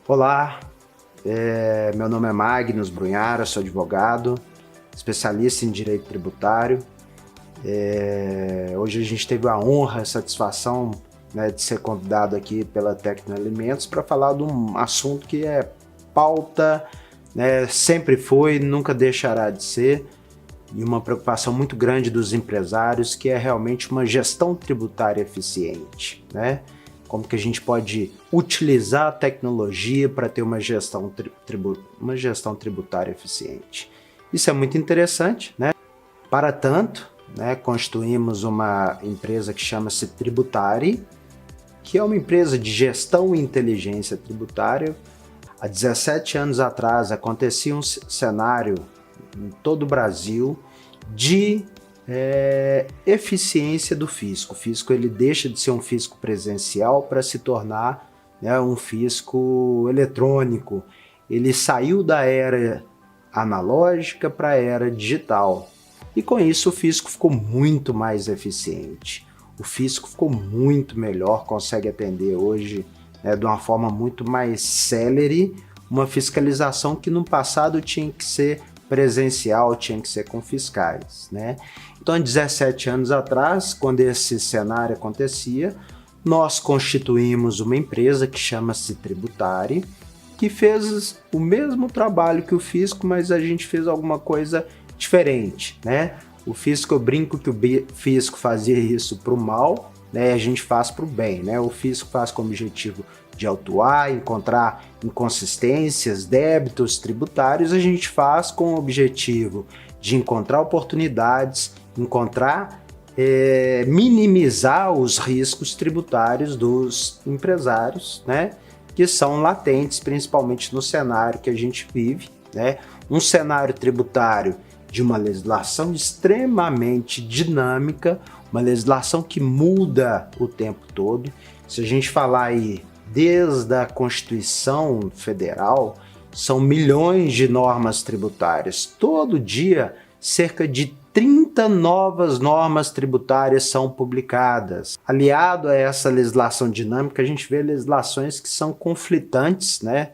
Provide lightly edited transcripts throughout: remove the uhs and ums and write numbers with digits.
Olá, meu nome é Magnus Brunhara, sou advogado, especialista em direito tributário. Hoje a gente teve a honra, a satisfação, né, de ser convidado aqui pela Tecnoelementos para falar de um assunto que é pauta, né, sempre foi, nunca deixará de ser, e uma preocupação muito grande dos empresários, que é realmente uma gestão tributária eficiente, né? Como que a gente pode utilizar a tecnologia para ter uma gestão tributária eficiente. Isso é muito interessante, né? Para tanto, né, constituímos uma empresa que chama-se Tributari, que é uma empresa de gestão e inteligência tributária. Há 17 anos atrás acontecia um cenário em todo o Brasil de eficiência do fisco. O fisco ele deixa de ser um fisco presencial para se tornar, né, um fisco eletrônico. Ele saiu da era analógica para a era digital. E com isso o fisco ficou muito mais eficiente. O fisco ficou muito melhor, consegue atender hoje, né, de uma forma muito mais célere, uma fiscalização que no passado tinha que ser presencial, tinha que ser com fiscais, né? Então, há 17 anos atrás, quando esse cenário acontecia, nós constituímos uma empresa que chama-se Tributari, que fez o mesmo trabalho que o fisco, mas a gente fez alguma coisa diferente, né? O fisco, eu brinco que o fisco fazia isso para o mal, né? A gente faz para o bem, né? O fisco faz com o objetivo de autuar, encontrar inconsistências, débitos tributários, a gente faz com o objetivo de encontrar oportunidades, minimizar os riscos tributários dos empresários, né? Que são latentes, principalmente no cenário que a gente vive, né? Um cenário tributário de uma legislação extremamente dinâmica, uma legislação que muda o tempo todo. Se a gente falar aí desde a Constituição Federal, são milhões de normas tributárias. Todo dia, cerca de 30 novas normas tributárias são publicadas. Aliado a essa legislação dinâmica, a gente vê legislações que são conflitantes, né?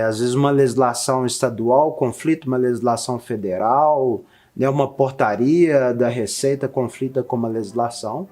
Às vezes uma legislação estadual conflita uma legislação federal, né? Uma portaria da Receita conflita com uma legislação.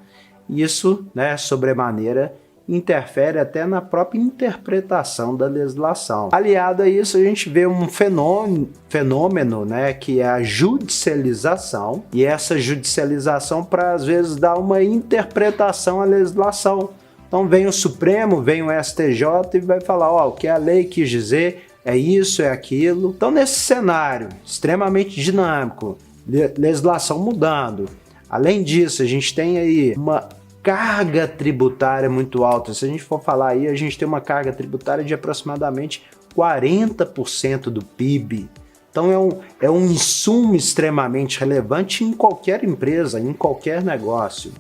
Isso, né, sobremaneira, interfere até na própria interpretação da legislação. Aliado a isso, a gente vê um fenômeno, né, que é a judicialização, e essa judicialização para, às vezes, dar uma interpretação à legislação. Então vem o Supremo, vem o STJ e vai falar, ó, o que a lei quis dizer é isso, é aquilo. Então, nesse cenário extremamente dinâmico, legislação mudando, além disso, a gente tem aí uma carga tributária muito alta. Se a gente for falar aí, a gente tem uma carga tributária de aproximadamente 40% do PIB. Então é um insumo extremamente relevante em qualquer empresa, em qualquer negócio.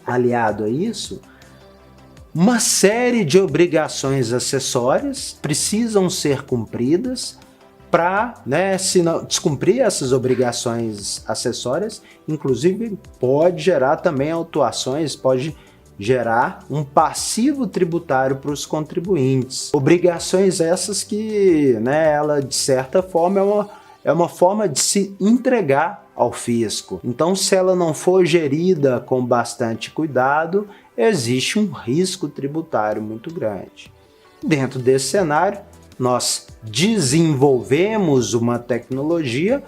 Aliado a isso, uma série de obrigações acessórias precisam ser cumpridas para, né, se não descumprir essas obrigações acessórias, inclusive pode gerar também autuações, pode gerar um passivo tributário para os contribuintes. Obrigações essas que, né, ela de certa forma é uma forma de se entregar ao fisco. Então, se ela não for gerida com bastante cuidado, existe um risco tributário muito grande. Dentro desse cenário, nós desenvolvemos uma tecnologia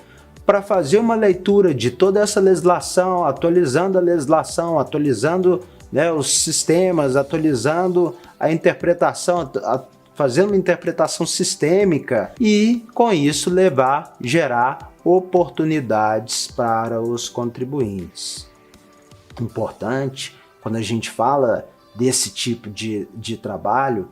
para fazer uma leitura de toda essa legislação, atualizando a legislação, atualizando, né, os sistemas, atualizando a interpretação, fazendo uma interpretação sistêmica e, com isso, gerar oportunidades para os contribuintes. Importante, quando a gente fala desse tipo de trabalho,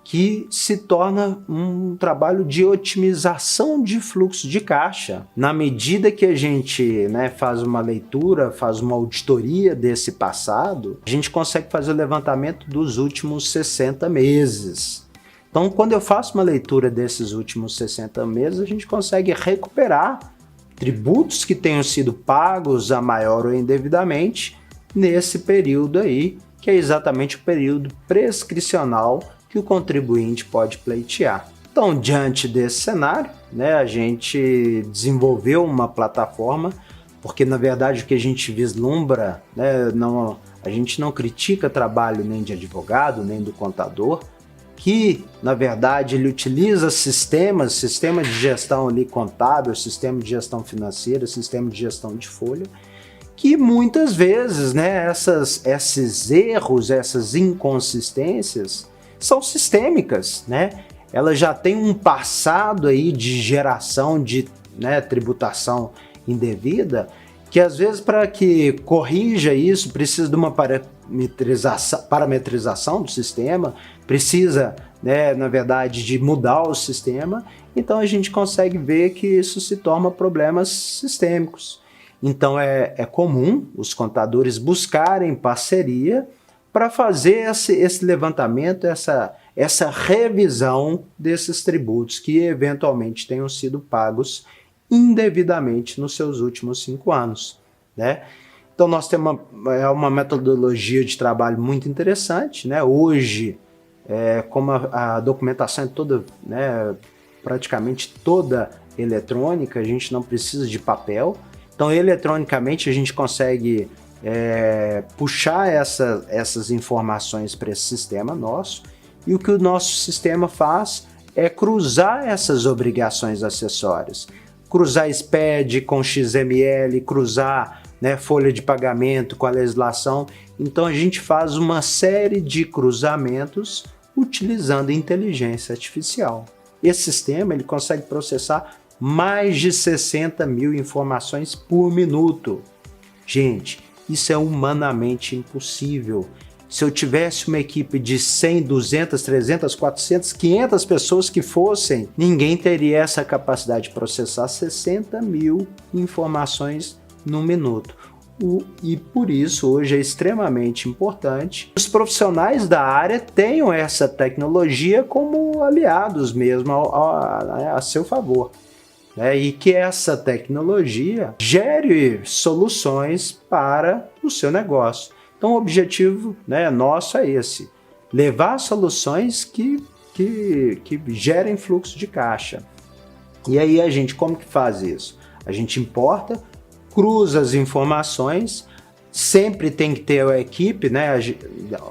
que se torna um trabalho de otimização de fluxo de caixa. Na medida que a gente, né, faz uma leitura, faz uma auditoria desse passado, a gente consegue fazer o levantamento dos últimos 60 meses. Então, quando eu faço uma leitura desses últimos 60 meses, a gente consegue recuperar tributos que tenham sido pagos a maior ou indevidamente nesse período aí, que é exatamente o período prescricional que o contribuinte pode pleitear. Então, diante desse cenário, né, a gente desenvolveu uma plataforma, porque na verdade o que a gente vislumbra, né, a gente não critica trabalho nem de advogado, nem do contador, que na verdade ele utiliza sistema de gestão ali contábil, sistema de gestão financeira, sistema de gestão de folha, que muitas vezes, né, esses erros, essas inconsistências são sistêmicas, né? Ela já tem um passado aí de geração de, né, tributação indevida, que às vezes para que corrija isso precisa de uma parametrização do sistema, precisa, né, na verdade, de mudar o sistema, então a gente consegue ver que isso se torna problemas sistêmicos. Então é comum os contadores buscarem parceria para fazer esse levantamento, essa revisão desses tributos que eventualmente tenham sido pagos indevidamente nos seus últimos 5 anos, né? Então nós temos uma metodologia de trabalho muito interessante, né? Hoje, como a documentação é toda, né, praticamente toda eletrônica, a gente não precisa de papel, então eletronicamente a gente consegue puxar essas informações para esse sistema nosso, e o que o nosso sistema faz é cruzar essas obrigações acessórias, cruzar SPED com XML, cruzar, né, folha de pagamento com a legislação. Então a gente faz uma série de cruzamentos utilizando inteligência artificial. Esse sistema ele consegue processar mais de 60 mil informações por minuto. Gente, isso é humanamente impossível. Se eu tivesse uma equipe de 100, 200, 300, 400, 500 pessoas que fossem, ninguém teria essa capacidade de processar 60 mil informações num minuto. E por isso, hoje é extremamente importante que os profissionais da área tenham essa tecnologia como aliados mesmo a seu favor, né? E que essa tecnologia gere soluções para o seu negócio. Então o objetivo, né, nosso é esse, levar soluções que gerem fluxo de caixa. E aí a gente, como que faz isso? A gente importa, cruza as informações, sempre tem que ter a equipe, né,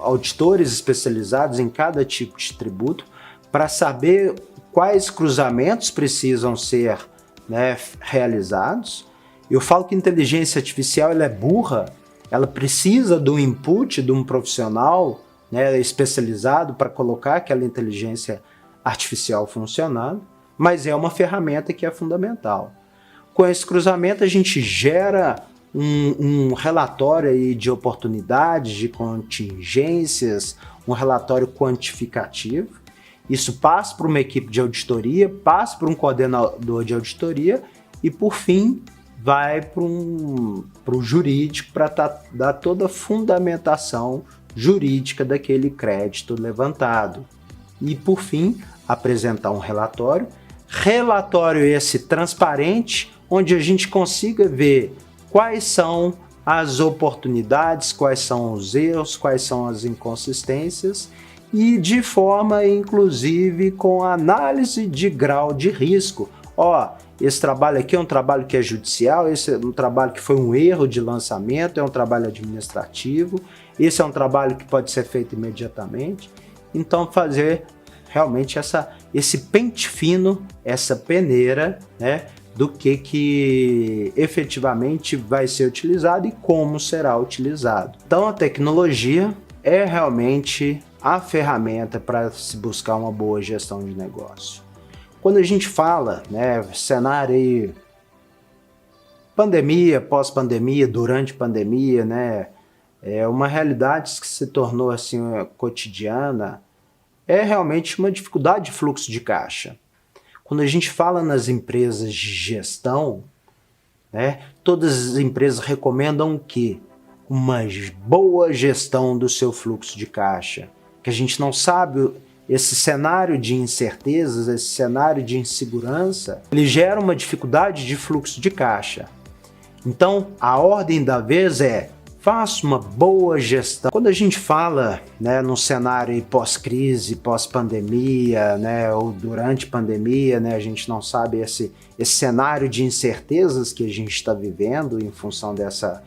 auditores especializados em cada tipo de tributo, para saber quais cruzamentos precisam ser, né, realizados. Eu falo que a inteligência artificial ela é burra, ela precisa do input de um profissional, né, especializado para colocar aquela inteligência artificial funcionando, mas é uma ferramenta que é fundamental. Com esse cruzamento a gente gera um relatório aí de oportunidades, de contingências, um relatório quantificativo. Isso passa para uma equipe de auditoria, passa para um coordenador de auditoria e, por fim, vai para o jurídico para dar toda a fundamentação jurídica daquele crédito levantado. E, por fim, apresentar um relatório esse transparente, onde a gente consiga ver quais são as oportunidades, quais são os erros, quais são as inconsistências, e de forma, inclusive, com análise de grau de risco. Esse trabalho aqui é um trabalho que é judicial, esse é um trabalho que foi um erro de lançamento, é um trabalho administrativo, esse é um trabalho que pode ser feito imediatamente. Então fazer realmente esse pente fino, essa peneira, né, do que efetivamente vai ser utilizado e como será utilizado. Então a tecnologia é realmente a ferramenta para se buscar uma boa gestão de negócio. Quando a gente fala, né, cenário aí, pandemia, pós-pandemia, durante pandemia, né, é uma realidade que se tornou assim cotidiana, é realmente uma dificuldade de fluxo de caixa. Quando a gente fala nas empresas de gestão, né, todas as empresas recomendam o quê? Uma boa gestão do seu fluxo de caixa, que a gente não sabe. Esse cenário de incertezas, esse cenário de insegurança, ele gera uma dificuldade de fluxo de caixa. Então, a ordem da vez é faça uma boa gestão. Quando a gente fala, né, num cenário pós-crise, pós-pandemia, né, ou durante pandemia, né, a gente não sabe esse cenário de incertezas que a gente está vivendo em função dessa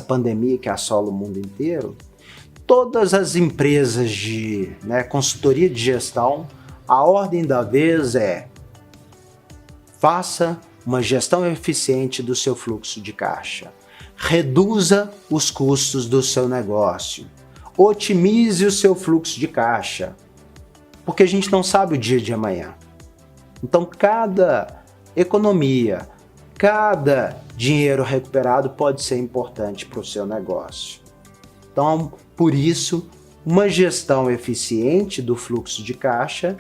pandemia que assola o mundo inteiro. Todas as empresas de, né, consultoria de gestão, a ordem da vez é: faça uma gestão eficiente do seu fluxo de caixa. Reduza os custos do seu negócio. Otimize o seu fluxo de caixa. Porque a gente não sabe o dia de amanhã. Então, cada economia, cada dinheiro recuperado pode ser importante para o seu negócio. Então, por isso, uma gestão eficiente do fluxo de caixa.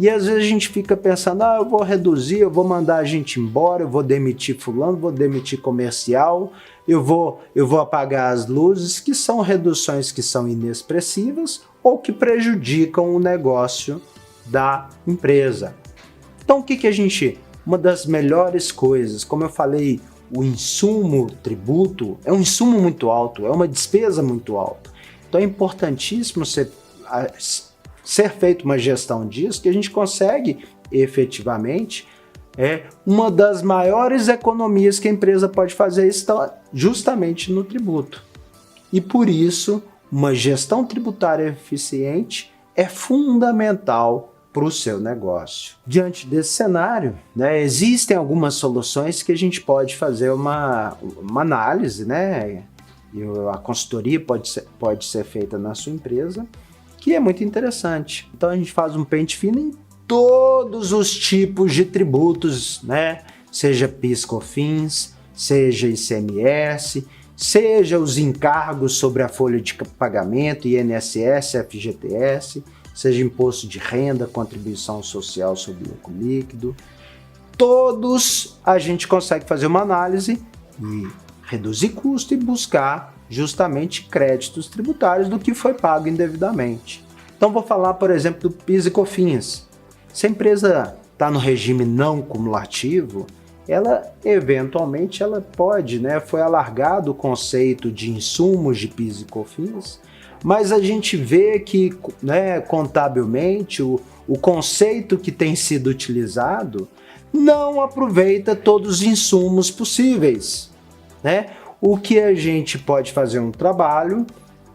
E às vezes a gente fica pensando, eu vou reduzir, eu vou mandar a gente embora, eu vou demitir fulano, vou demitir comercial, eu vou apagar as luzes, que são reduções que são inexpressivas ou que prejudicam o negócio da empresa. Então uma das melhores coisas, como eu falei, o insumo tributo é um insumo muito alto, é uma despesa muito alta. Então é importantíssimo ser feita uma gestão disso, que a gente consegue efetivamente, uma das maiores economias que a empresa pode fazer está justamente no tributo. E por isso, uma gestão tributária eficiente é fundamental para o seu negócio. Diante desse cenário, né, existem algumas soluções que a gente pode fazer uma análise, né, e a consultoria pode ser feita na sua empresa, que é muito interessante. Então a gente faz um pente fino em todos os tipos de tributos, né? Seja PIS/COFINS, seja ICMS, seja os encargos sobre a folha de pagamento, INSS, FGTS, seja imposto de renda, contribuição social sobre lucro líquido. Todos a gente consegue fazer uma análise e reduzir custo e buscar justamente créditos tributários do que foi pago indevidamente. Então vou falar, por exemplo, do PIS e COFINS. Se a empresa está no regime não cumulativo, ela eventualmente pode, né, foi alargado o conceito de insumos de PIS e COFINS, mas a gente vê que, né, contabilmente o conceito que tem sido utilizado não aproveita todos os insumos possíveis, né? O que a gente pode fazer um trabalho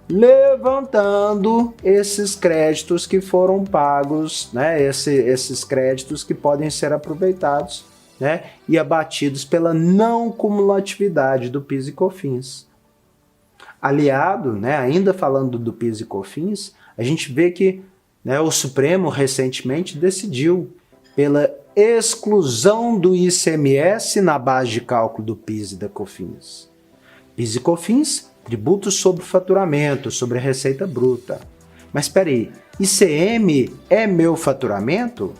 levantando esses créditos que foram pagos, né? Esses créditos que podem ser aproveitados, né, e abatidos pela não cumulatividade do PIS e COFINS. Aliado, né, ainda falando do PIS e COFINS, a gente vê que, né, o Supremo recentemente decidiu pela exclusão do ICMS na base de cálculo do PIS e da COFINS. PIS e COFINS, tributos sobre faturamento, sobre a receita bruta. Mas espera aí, ICM é meu faturamento?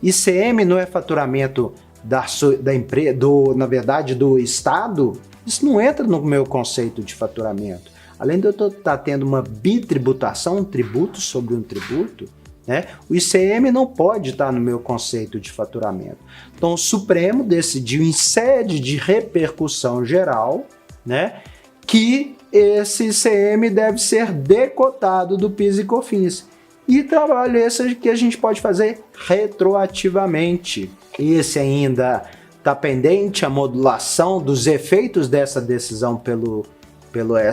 ICM não é faturamento da empresa, na verdade, do Estado? Isso não entra no meu conceito de faturamento. Além de eu estar tendo uma bitributação, um tributo sobre um tributo, né, o ICM não pode estar no meu conceito de faturamento. Então o Supremo decidiu, em sede de repercussão geral, né, que esse ICM deve ser decotado do PIS e COFINS. E trabalho esse que a gente pode fazer retroativamente. Esse ainda está pendente a modulação dos efeitos dessa decisão pelo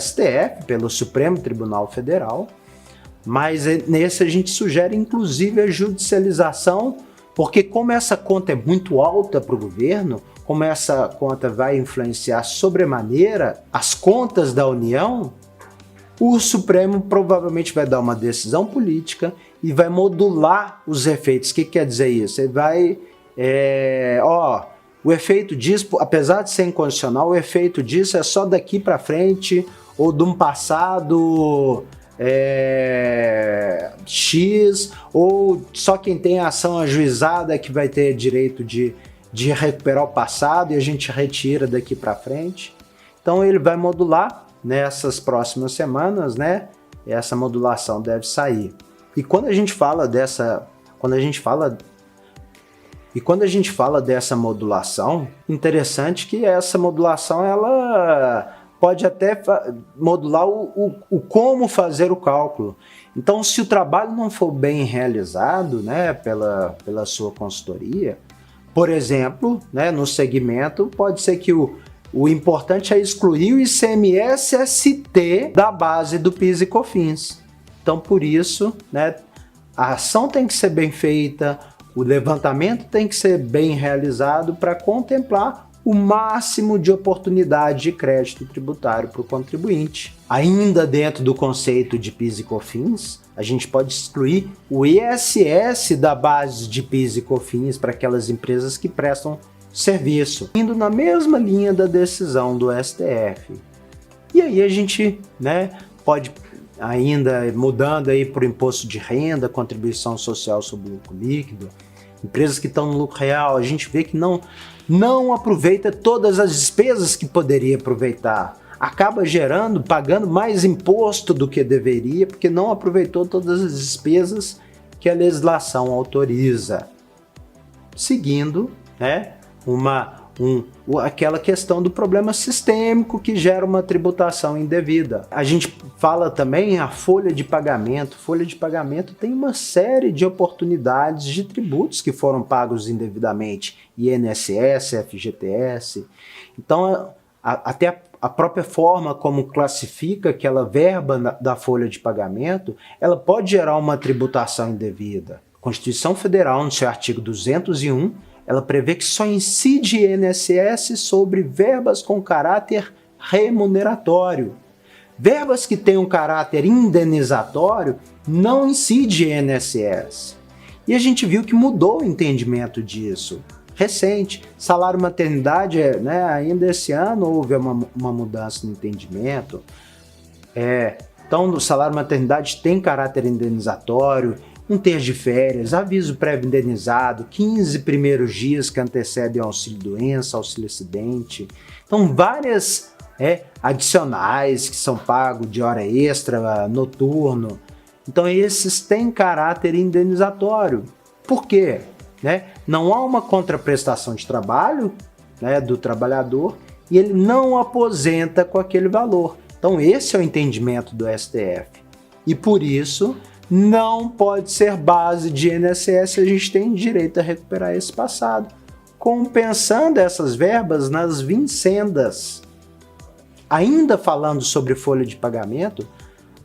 STF, pelo Supremo Tribunal Federal, mas nesse a gente sugere inclusive a judicialização, porque como essa conta é muito alta para o governo, como essa conta vai influenciar sobremaneira as contas da União, o Supremo provavelmente vai dar uma decisão política e vai modular os efeitos. O que quer dizer isso? Ele vai... o efeito disso, apesar de ser incondicional, o efeito disso é só daqui para frente ou de um passado X, ou só quem tem ação ajuizada é que vai ter direito de recuperar o passado e a gente retira daqui para frente. Então ele vai modular nessas próximas semanas, né? Essa modulação deve sair. E quando a gente fala dessa modulação, interessante que essa modulação ela pode até modular o como fazer o cálculo. Então, se o trabalho não for bem realizado, né, pela sua consultoria, por exemplo, né, no segmento, pode ser que o importante é excluir o ICMS-ST da base do PIS e COFINS. Então, por isso, né, a ação tem que ser bem feita, o levantamento tem que ser bem realizado para contemplar o máximo de oportunidade de crédito tributário para o contribuinte. Ainda dentro do conceito de PIS e COFINS, a gente pode excluir o ISS da base de PIS e COFINS para aquelas empresas que prestam serviço, indo na mesma linha da decisão do STF. E aí a gente, né, pode ainda mudando aí para o imposto de renda, contribuição social sobre o lucro líquido, empresas que estão no lucro real, a gente vê que não aproveita todas as despesas que poderia aproveitar. Acaba pagando mais imposto do que deveria, porque não aproveitou todas as despesas que a legislação autoriza. Seguindo, né, aquela questão do problema sistêmico que gera uma tributação indevida. A gente fala também a folha de pagamento. Folha de pagamento tem uma série de oportunidades de tributos que foram pagos indevidamente, INSS, FGTS. Então, até a própria forma como classifica aquela verba da folha de pagamento, ela pode gerar uma tributação indevida. A Constituição Federal, no seu artigo 201, ela prevê que só incide INSS sobre verbas com caráter remuneratório. Verbas que têm um caráter indenizatório não incide INSS. E a gente viu que mudou o entendimento disso. Recente, salário maternidade, né, ainda esse ano houve uma mudança no entendimento. Então, o salário maternidade tem caráter indenizatório, um terço de férias, aviso prévio indenizado, 15 primeiros dias que antecedem ao auxílio-doença, auxílio-acidente. Então, várias adicionais que são pagos de hora extra, noturno. Então, esses têm caráter indenizatório. Por quê? Não há uma contraprestação de trabalho, né, do trabalhador e ele não aposenta com aquele valor. Então, esse é o entendimento do STF. E por isso, não pode ser base de INSS, a gente tem direito a recuperar esse passado, compensando essas verbas nas vincendas. Ainda falando sobre folha de pagamento,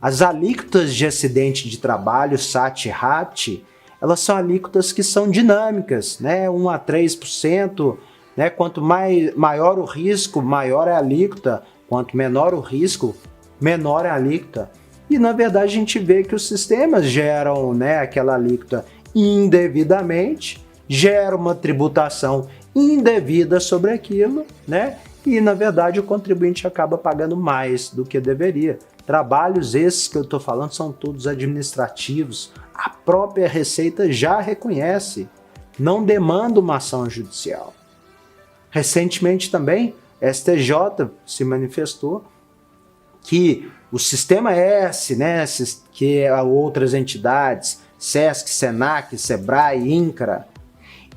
as alíquotas de acidente de trabalho, SAT e RAT, elas são alíquotas que são dinâmicas, né? 1 a 3%, né? Quanto maior o risco, maior é a alíquota, quanto menor o risco, menor é a alíquota. E, na verdade, a gente vê que os sistemas geram, né, aquela alíquota indevidamente, gera uma tributação indevida sobre aquilo, né? E, na verdade, o contribuinte acaba pagando mais do que deveria. Trabalhos esses que eu estou falando são todos administrativos. A própria Receita já reconhece, não demanda uma ação judicial. Recentemente também, a STJ se manifestou que o Sistema S, né, que outras entidades, SESC, SENAC, SEBRAE, INCRA,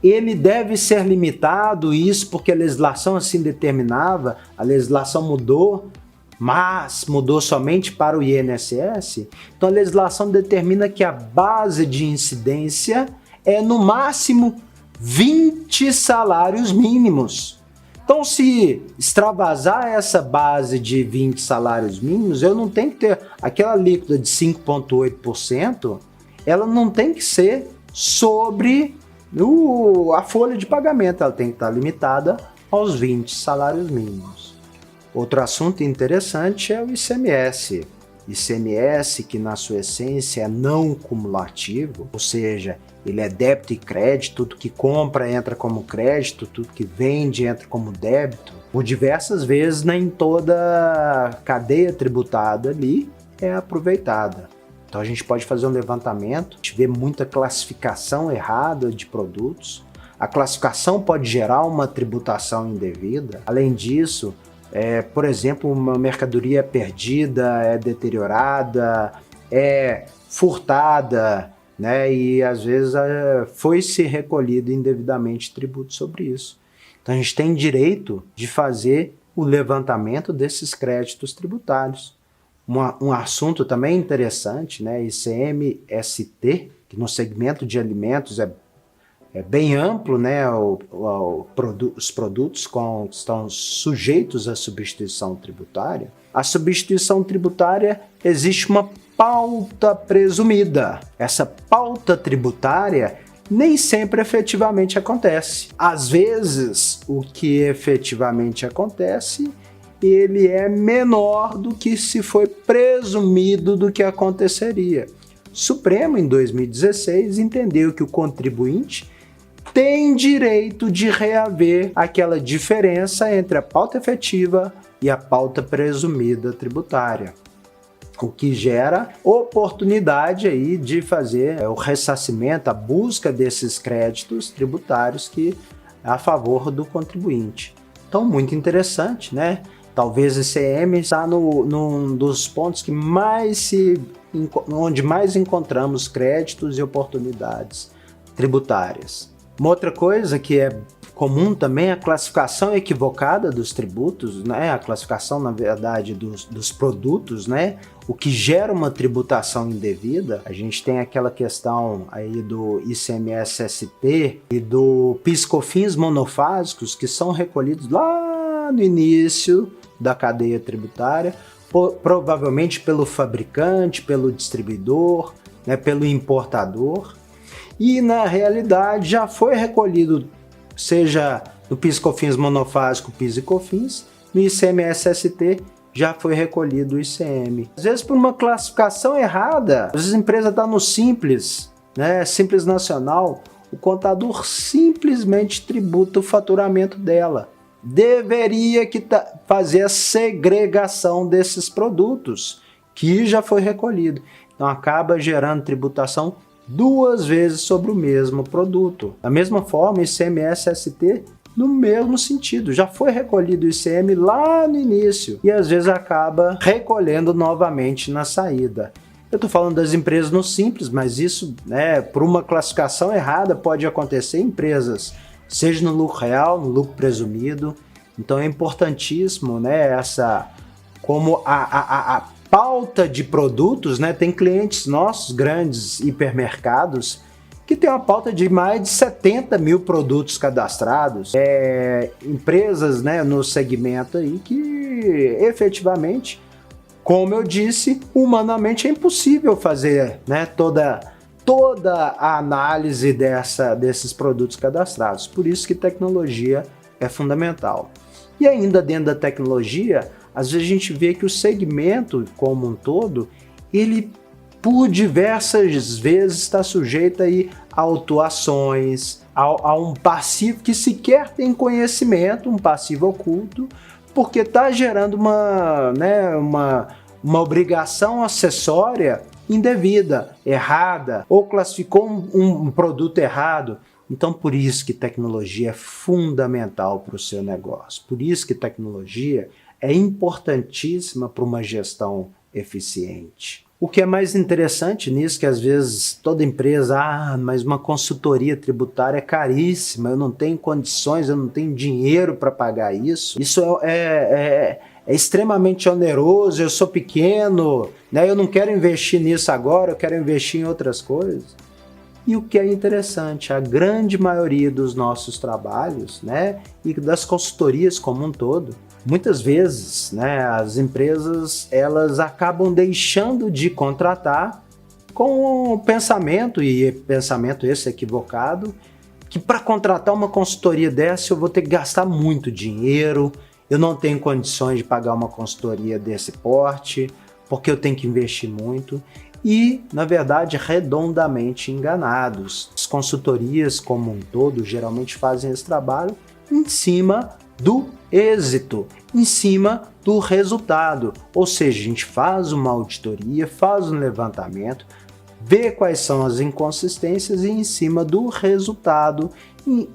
ele deve ser limitado, isso porque a legislação assim determinava, a legislação mudou, mas mudou somente para o INSS. Então a legislação determina que a base de incidência é no máximo 20 salários mínimos. Então, se extravasar essa base de 20 salários mínimos, eu não tenho que ter aquela alíquota de 5,8%, ela não tem que ser sobre a folha de pagamento, ela tem que estar limitada aos 20 salários mínimos. Outro assunto interessante é o ICMS. ICMS, que na sua essência é não cumulativo, ou seja, ele é débito e crédito, tudo que compra entra como crédito, tudo que vende entra como débito. Por diversas vezes, nem toda a cadeia tributada ali é aproveitada. Então a gente pode fazer um levantamento, a gente vê muita classificação errada de produtos. A classificação pode gerar uma tributação indevida. Além disso, por exemplo, uma mercadoria é perdida, é deteriorada, é furtada, né? E às vezes foi-se recolhido indevidamente tributo sobre isso. Então a gente tem direito de fazer o levantamento desses créditos tributários. Um assunto também interessante, né? ICMS-T, que no segmento de alimentos é bem amplo, né? Os produtos que estão sujeitos à substituição tributária. A substituição tributária, existe uma pauta presumida. Essa pauta tributária nem sempre efetivamente acontece. Às vezes, o que efetivamente acontece, ele é menor do que se foi presumido do que aconteceria. O Supremo, em 2016, entendeu que o contribuinte tem direito de reaver aquela diferença entre a pauta efetiva e a pauta presumida tributária, o que gera oportunidade aí de fazer o ressarcimento, a busca desses créditos tributários a favor do contribuinte. Então, muito interessante, né? Talvez esse ICM está num dos pontos onde mais encontramos créditos e oportunidades tributárias. Uma outra coisa que é comum também é a classificação equivocada dos tributos, né? A classificação, na verdade, dos produtos, né? O que gera uma tributação indevida. A gente tem aquela questão aí do ICMS-ST e do PIS/COFINS monofásicos, que são recolhidos lá no início da cadeia tributária, provavelmente pelo fabricante, pelo distribuidor, né? Pelo importador. E na realidade já foi recolhido, seja no PIS/COFINS monofásico, PIS e COFINS, no ICMS-ST já foi recolhido o ICM. Às vezes por uma classificação errada, às vezes a empresa está no Simples, né, Simples Nacional, o contador simplesmente tributa o faturamento dela. Deveria fazer a segregação desses produtos, que já foi recolhido. Então acaba gerando tributação duas vezes sobre o mesmo produto. Da mesma forma, ICMS-ST no mesmo sentido. Já foi recolhido o ICM lá no início e às vezes acaba recolhendo novamente na saída. Eu estou falando das empresas no Simples, mas isso, né, por uma classificação errada, pode acontecer em empresas, seja no lucro real, no lucro presumido. Então é importantíssimo, né, como a pauta de produtos, né? Tem clientes nossos, grandes hipermercados, que tem uma pauta de mais de 70 mil produtos cadastrados. Empresas, né, no segmento aí que efetivamente, como eu disse, humanamente é impossível fazer, né, toda a análise desses produtos cadastrados. Por isso que tecnologia é fundamental. E ainda dentro da tecnologia, às vezes a gente vê que o segmento como um todo, ele por diversas vezes está sujeito aí a autuações, a um passivo que sequer tem conhecimento, um passivo oculto, porque está gerando uma obrigação acessória indevida, errada, ou classificou um produto errado. Então, por isso que tecnologia é fundamental para o seu negócio. Por isso que tecnologia é importantíssima para uma gestão eficiente. O que é mais interessante nisso, que às vezes toda empresa, mas uma consultoria tributária é caríssima, eu não tenho condições, eu não tenho dinheiro para pagar isso. Isso é extremamente oneroso, eu sou pequeno, né? Eu não quero investir nisso agora, eu quero investir em outras coisas. E o que é interessante, a grande maioria dos nossos trabalhos, né, e das consultorias como um todo, muitas vezes, né, as empresas elas acabam deixando de contratar com o pensamento, e pensamento esse equivocado, que para contratar uma consultoria dessa eu vou ter que gastar muito dinheiro, eu não tenho condições de pagar uma consultoria desse porte, porque eu tenho que investir muito. E, na verdade, redondamente enganados. As consultorias como um todo geralmente fazem esse trabalho em cima do êxito, em cima do resultado. Ou seja, a gente faz uma auditoria, faz um levantamento, vê quais são as inconsistências e em cima do resultado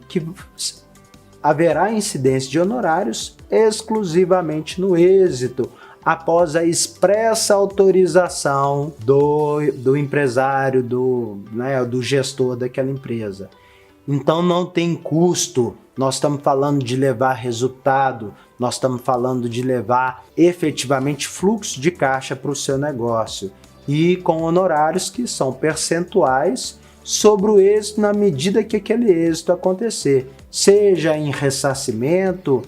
que haverá incidência de honorários exclusivamente no êxito, após a expressa autorização do empresário, do gestor daquela empresa. Então não tem custo, nós estamos falando de levar resultado, nós estamos falando de levar efetivamente fluxo de caixa para o seu negócio e com honorários que são percentuais sobre o êxito na medida que aquele êxito acontecer, seja em ressarcimento,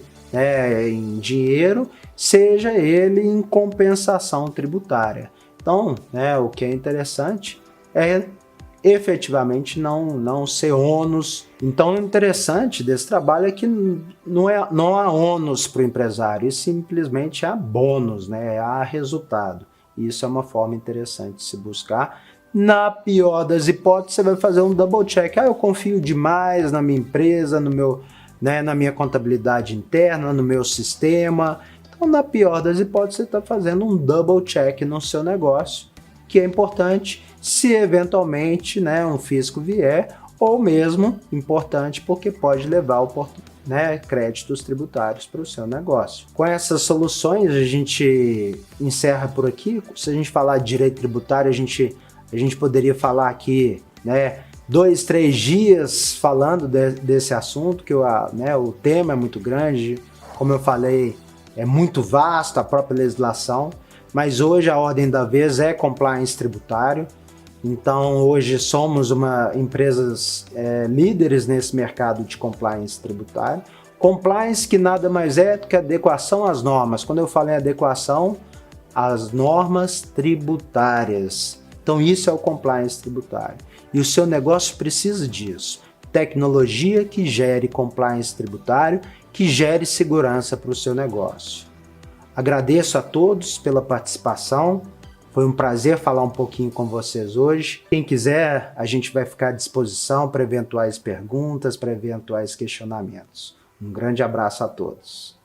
em dinheiro, seja ele em compensação tributária. Então, o que é interessante é efetivamente não ser ônus. Então, o interessante desse trabalho é que não há ônus para o empresário, e simplesmente há bônus, há resultado. Isso é uma forma interessante de se buscar. Na pior das hipóteses, você vai fazer um double check. Eu confio demais na minha empresa, no meu, na minha contabilidade interna, no meu sistema. Então, na pior das hipóteses, você está fazendo um double check no seu negócio, que é importante se eventualmente um fisco vier, ou mesmo importante porque pode levar créditos tributários para o seu negócio. Com essas soluções, a gente encerra por aqui. Se a gente falar de direito tributário, a gente poderia falar aqui 2, 3 dias falando desse assunto, que o tema é muito grande, como eu falei, é muito vasto a própria legislação, mas hoje a ordem da vez é compliance tributário. Então hoje somos empresas líderes nesse mercado de compliance tributário. Compliance que nada mais é do que adequação às normas. Quando eu falo em adequação, às normas tributárias. Então isso é o compliance tributário. E o seu negócio precisa disso. Tecnologia que gere compliance tributário, que gere segurança para o seu negócio. Agradeço a todos pela participação. Foi um prazer falar um pouquinho com vocês hoje. Quem quiser, a gente vai ficar à disposição para eventuais perguntas, para eventuais questionamentos. Um grande abraço a todos.